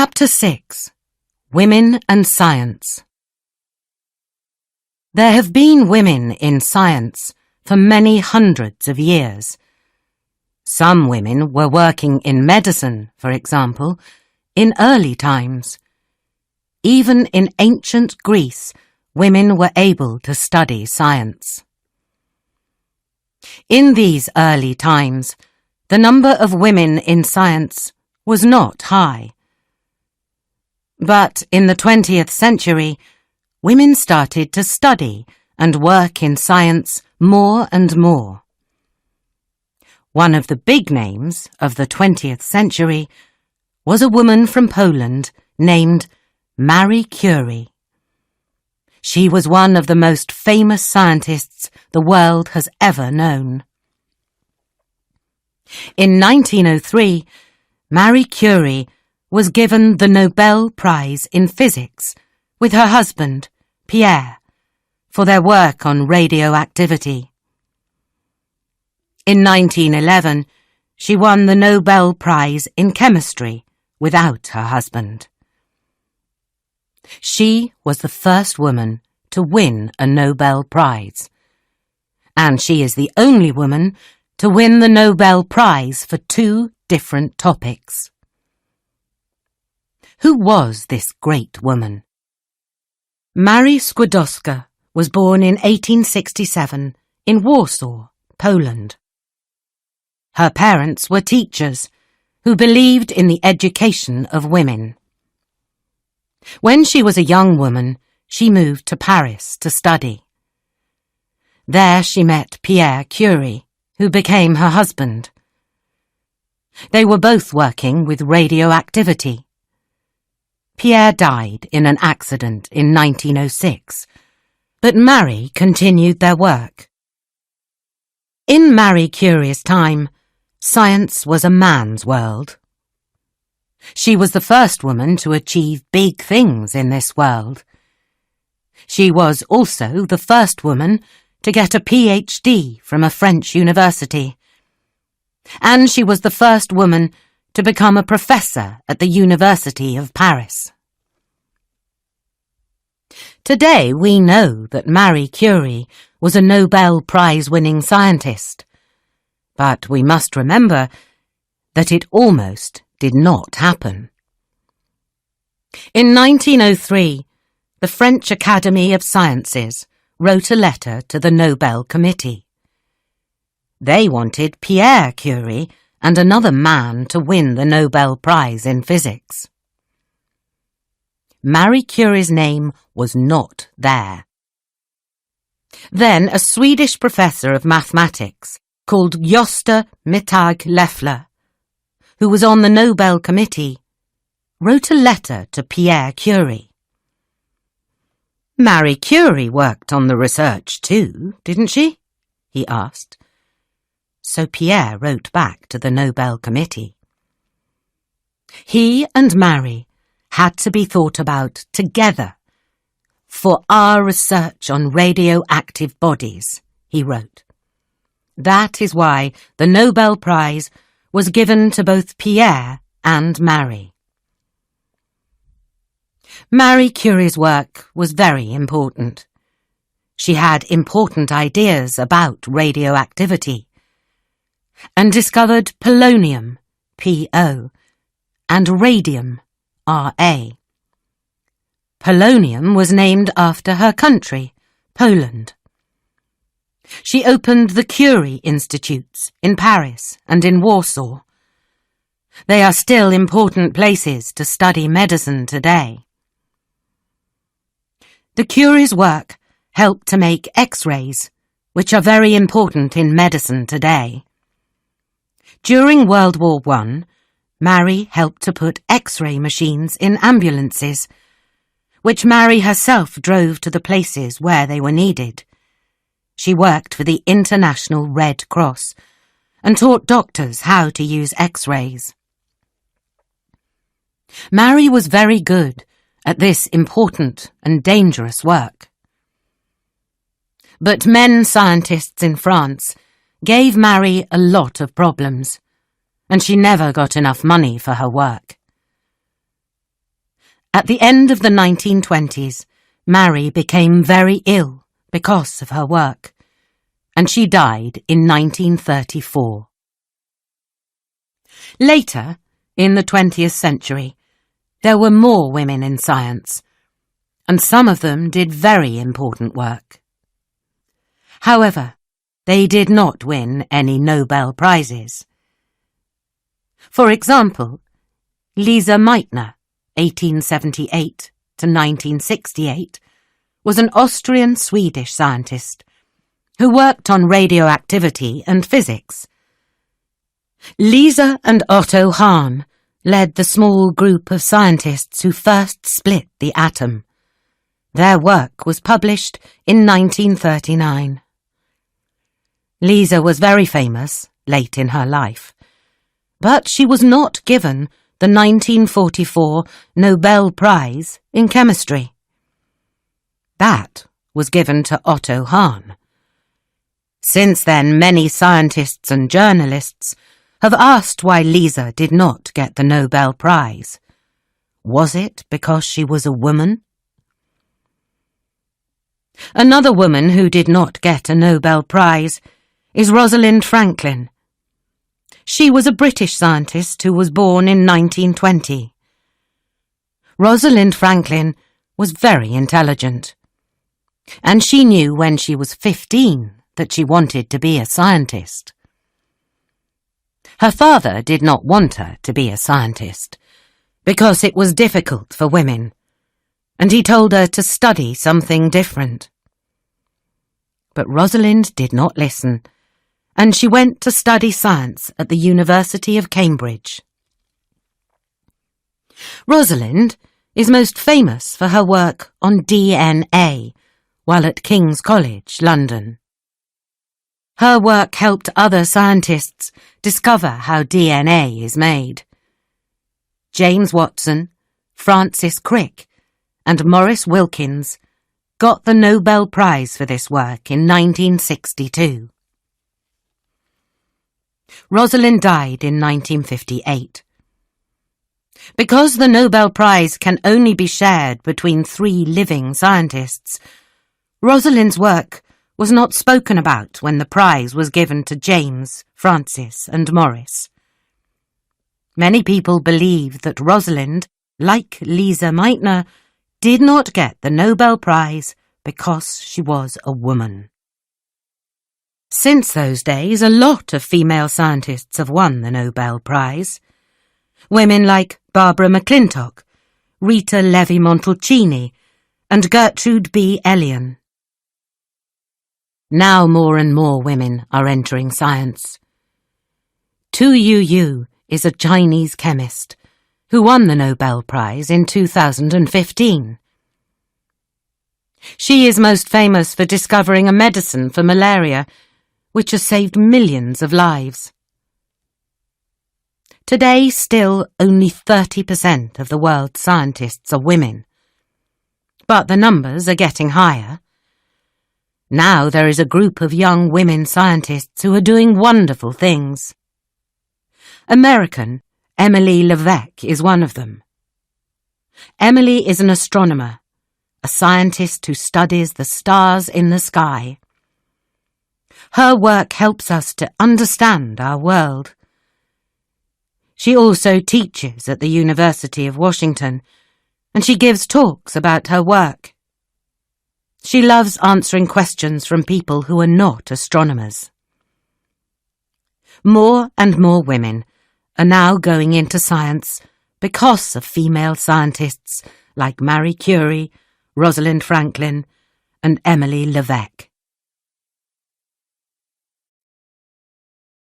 Chapter 6. Women and Science. There have been women in science for many hundreds of years. Some women were working in medicine, for example, in early times. Even in ancient Greece, women were able to study science. In these early times, the number of women in science was not high. But in the 20th century, women started to study and work in science more and more. One of the big names of the 20th century was a woman from Poland named Marie Curie. She was one of the most famous scientists the world has ever known. In 1903, Marie Curie was given the Nobel Prize in Physics with her husband, Pierre, for their work on radioactivity. In 1911, she won the Nobel Prize in Chemistry without her husband. She was the first woman to win a Nobel Prize, and she is the only woman to win the Nobel Prize for 2 different topics. Who was this great woman? Marie Skłodowska was born in 1867 in Warsaw, Poland. Her parents were teachers who believed in the education of women. When she was a young woman, she moved to Paris to study. There she met Pierre Curie, who became her husband. They were both working with radioactivity. Pierre died in an accident in 1906, but Marie continued their work. In Marie Curie's time, science was a man's world. She was the first woman to achieve big things in this world. She was also the first woman to get a PhD from a French university. And she was the first woman to become a professor at the University of Paris. Today we know that Marie Curie was a Nobel Prize-winning scientist, but we must remember that it almost did not happen. In 1903, the French Academy of Sciences wrote a letter to the Nobel Committee. They wanted Pierre Curie and another man to win the Nobel Prize in Physics. Marie Curie's name was not there. Then a Swedish professor of mathematics called Gösta Mittag-Leffler, who was on the Nobel Committee, wrote a letter to Pierre Curie. Marie Curie worked on the research too, didn't she? He asked. So Pierre wrote back to the Nobel Committee. He and Marie had to be thought about together for our research on radioactive bodies, he wrote. That is why the Nobel Prize was given to both Pierre and Marie. Marie Curie's work was very important. She had important ideas about radioactivity and discovered polonium, P-O, and radium, R-A. Polonium was named after her country, Poland. She opened the Curie Institutes in Paris and in Warsaw. They are still important places to study medicine today. The Curie's work helped to make X-rays, which are very important in medicine today. During World War I, Marie helped to put X-ray machines in ambulances, which Marie herself drove to the places where they were needed. She worked for the International Red Cross and taught doctors how to use X-rays. Marie was very good at this important and dangerous work. But men scientists in France gave Marie a lot of problems, and she never got enough money for her work. At the end of the 1920s, Marie became very ill because of her work, and she died in 1934. Later, in the 20th century, there were more women in science, and some of them did very important work. However, they did not win any Nobel Prizes. For example, Lise Meitner, 1878 to 1968, was an Austrian-Swedish scientist who worked on radioactivity and physics. Lise and Otto Hahn led the small group of scientists who first split the atom. Their work was published in 1939. Lise was very famous late in her life, but she was not given the 1944 Nobel Prize in Chemistry. That was given to Otto Hahn. Since then, many scientists and journalists have asked why Lise did not get the Nobel Prize. Was it because she was a woman? Another woman who did not get a Nobel Prize is Rosalind Franklin. She was a British scientist who was born in 1920. Rosalind Franklin was very intelligent, and she knew when she was 15 that she wanted to be a scientist. Her father did not want her to be a scientist because it was difficult for women, and he told her to study something different. But Rosalind did not listen, and she went to study science at the University of Cambridge. Rosalind is most famous for her work on DNA while at King's College, London. Her work helped other scientists discover how DNA is made. James Watson, Francis Crick, and Maurice Wilkins got the Nobel Prize for this work in 1962. Rosalind died in 1958. Because the Nobel Prize can only be shared between 3 living scientists, Rosalind's work was not spoken about when the prize was given to James, Francis, and Maurice. Many people believe that Rosalind, like Lise Meitner, did not get the Nobel Prize because she was a woman. Since those days, a lot of female scientists have won the Nobel Prize. Women like Barbara McClintock, Rita Levi-Montalcini, and Gertrude B. Elion. Now more and more women are entering science. Tu Youyou is a Chinese chemist who won the Nobel Prize in 2015. She is most famous for discovering a medicine for malaria, which has saved millions of lives. Today, still only 30% of the world's scientists are women. But the numbers are getting higher. Now there is a group of young women scientists who are doing wonderful things. American Emily Levesque is one of them. Emily is an astronomer, a scientist who studies the stars in the sky. Her work helps us to understand our world. She also teaches at the University of Washington, and she gives talks about her work. She loves answering questions from people who are not astronomers. More and more women are now going into science because of female scientists like Marie Curie, Rosalind Franklin, and Emily Levesque.